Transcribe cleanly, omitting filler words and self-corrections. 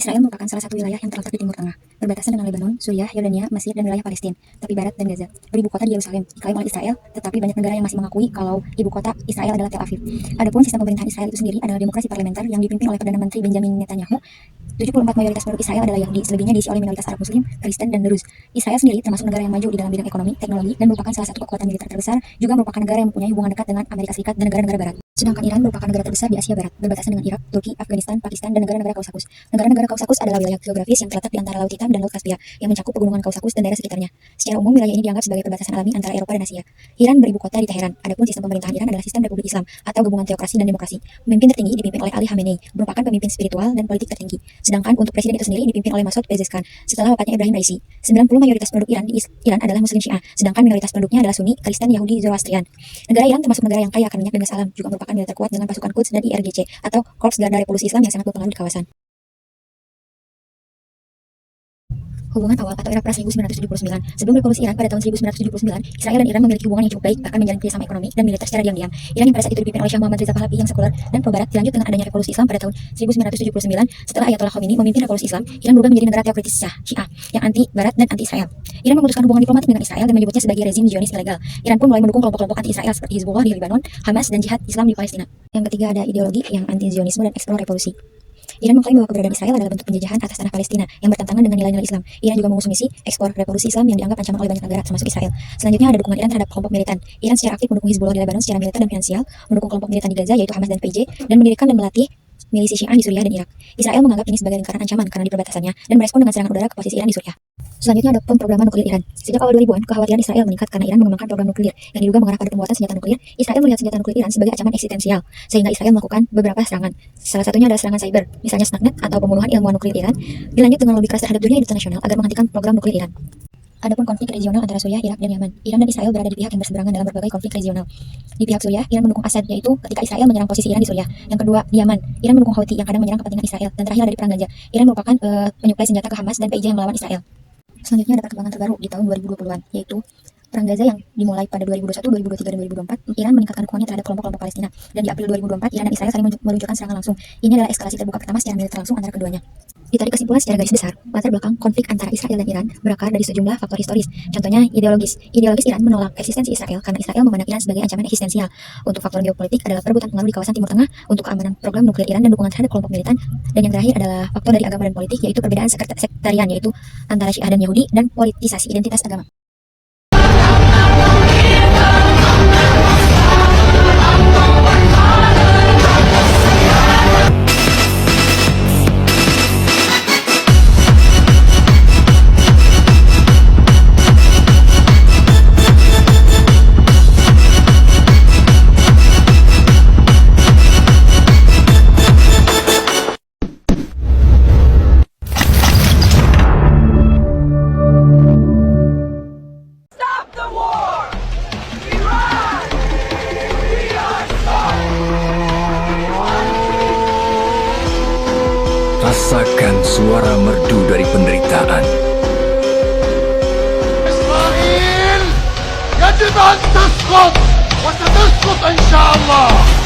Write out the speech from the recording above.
Israel merupakan salah satu wilayah yang terletak di Timur Tengah, berbatasan dengan Lebanon, Suriah, Yordania, Mesir, dan wilayah Palestina, tepi barat dan Gaza. Beribu kota di Yerusalem, diklaim oleh Israel, tetapi banyak negara yang masih mengakui kalau ibu kota Israel adalah Tel Aviv. Adapun sistem pemerintahan Israel itu sendiri adalah demokrasi parlementer yang dipimpin oleh Perdana Menteri Benjamin Netanyahu. 74 mayoritas penduduk Israel adalah Yahudi, selebihnya diisi oleh minoritas Arab Muslim, Kristen, dan Druze. Israel sendiri termasuk negara yang maju di dalam bidang ekonomi, teknologi, dan merupakan salah satu kekuatan militer terbesar, juga merupakan negara yang mempunyai hubungan dekat dengan Amerika Serikat dan negara-negara barat. Sedangkan Iran merupakan negara terbesar di Asia Barat, berbatasan dengan Irak, Turki, Afghanistan, Pakistan, dan negara-negara Kaukasus. Negara-negara Kaukasus adalah wilayah geografis yang terletak di antara Laut Hitam dan Laut Kaspia, yang mencakup pegunungan Kaukasus dan daerah sekitarnya. Secara umum, wilayah ini dianggap sebagai perbatasan alami antara Eropa dan Asia. Iran beribu kota di Teheran. Adapun sistem pemerintahan Iran adalah sistem Republik Islam atau gabungan teokrasi dan demokrasi. Pemimpin tertinggi dipimpin oleh Ali Khamenei, merupakan pemimpin spiritual dan politik tertinggi. Sedangkan untuk presiden itu sendiri dipimpin oleh Masoud Pezeshkian setelah wafatnya Ibrahim Raisi. 90 mayoritas penduduk Iran di Iran adalah Muslim Syiah, sedangkan minoritas penduduknya adalah Sunni, Kristen, Yahudi, Zoroastrian. Negara Iran termasuk negara yang kaya akan minyak dan gas alam, juga merupakan militer kuat dengan pasukan Quds dan IRGC atau Korps Garda Revolusi Islam yang sangat berpengaruh di kawasan. Hubungan awal atau era pra 1979. Sebelum revolusi Iran pada tahun 1979, Israel dan Iran memiliki hubungan yang cukup baik, bahkan menjalin kerjasama ekonomi dan militer secara diam-diam. Iran yang pada saat itu dipimpin oleh Syah Muhammad Reza Pahlavi yang sekuler dan pro-barat, dilanjut dengan adanya revolusi Islam pada tahun 1979. Setelah Ayatollah Khomeini memimpin revolusi Islam, Iran berubah menjadi negara teokritis Syiah yang anti-barat dan anti-Israel. Iran memutuskan hubungan diplomatik dengan Israel dan menyebutnya sebagai rezim Zionis ilegal. Iran pun mulai mendukung kelompok-kelompok anti-Israel seperti Hizbullah di Lebanon, Hamas, dan Jihad Islam di Palestina. Yang ketiga ada ideologi yang anti-Zionisme dan eksplor revolusi. Iran mengklaim bahwa keberadaan Israel adalah bentuk penjajahan atas tanah Palestina yang bertentangan dengan nilai-nilai Islam. Iran juga mengusung misi ekspor revolusi Islam yang dianggap ancaman oleh banyak negara, termasuk Israel. Selanjutnya ada dukungan Iran terhadap kelompok militan. Iran secara aktif mendukung Hizbullah di Lebanon secara militer dan finansial, mendukung kelompok militan di Gaza yaitu Hamas dan PJ, dan mendirikan dan melatih milisi Syiah di Suriah dan Irak. Israel menganggap ini sebagai lingkaran ancaman karena di perbatasannya dan merespon dengan serangan udara ke posisi Iran di Suriah. Selanjutnya ada pemrograman nuklir Iran. Sejak awal 2000-an, kekhawatiran Israel meningkat karena Iran mengembangkan program nuklir yang diduga mengarah pada pembuatan senjata nuklir. Israel melihat senjata nuklir Iran sebagai ancaman eksistensial, sehingga Israel melakukan beberapa serangan. Salah satunya adalah serangan cyber, misalnya Stuxnet atau pembunuhan ilmuwan nuklir Iran, dilanjut dengan lobby keras terhadap dunia internasional agar menghentikan program nuklir Iran. Adapun konflik regional antara Suriah, Irak, dan Yaman. Iran dan Israel berada di pihak yang berseberangan dalam berbagai konflik regional. Di pihak Suriah, Iran mendukung Assad, yaitu ketika Israel menyerang posisi Iran di Suriah. Yang kedua, di Yaman, Iran mendukung Houthi yang kadang menyerang kepentingan Israel. Dan terakhir ada di Perang Gaza, Iran merupakan penyuplai senjata ke Hamas dan PJ yang melawan Israel. Selanjutnya ada perkembangan terbaru di tahun 2020-an, yaitu Perang Gaza yang dimulai pada 2021, 2023, dan 2024. Iran meningkatkan dukungannya terhadap kelompok-kelompok Palestina. Dan di April 2024, Iran dan Israel saling meluncurkan serangan langsung. Ini adalah eskalasi terbuka pertama secara militer langsung antara keduanya. Ditarik kesimpulan secara garis besar, latar belakang konflik antara Israel dan Iran berakar dari sejumlah faktor historis. Contohnya ideologis. Ideologis Iran menolak eksistensi Israel karena Israel memandang Iran sebagai ancaman eksistensial. Untuk faktor geopolitik adalah perebutan pengaruh di kawasan Timur Tengah, untuk keamanan program nuklir Iran dan dukungan terhadap kelompok militan. Dan yang terakhir adalah faktor dari agama dan politik, yaitu perbedaan sektarian, yaitu antara Syiah dan Yahudi, dan politisasi identitas agama. Rasakan suara merdu dari penderitaan. إسرائيل يجب أن تسقط وستسقط إن شاء الله.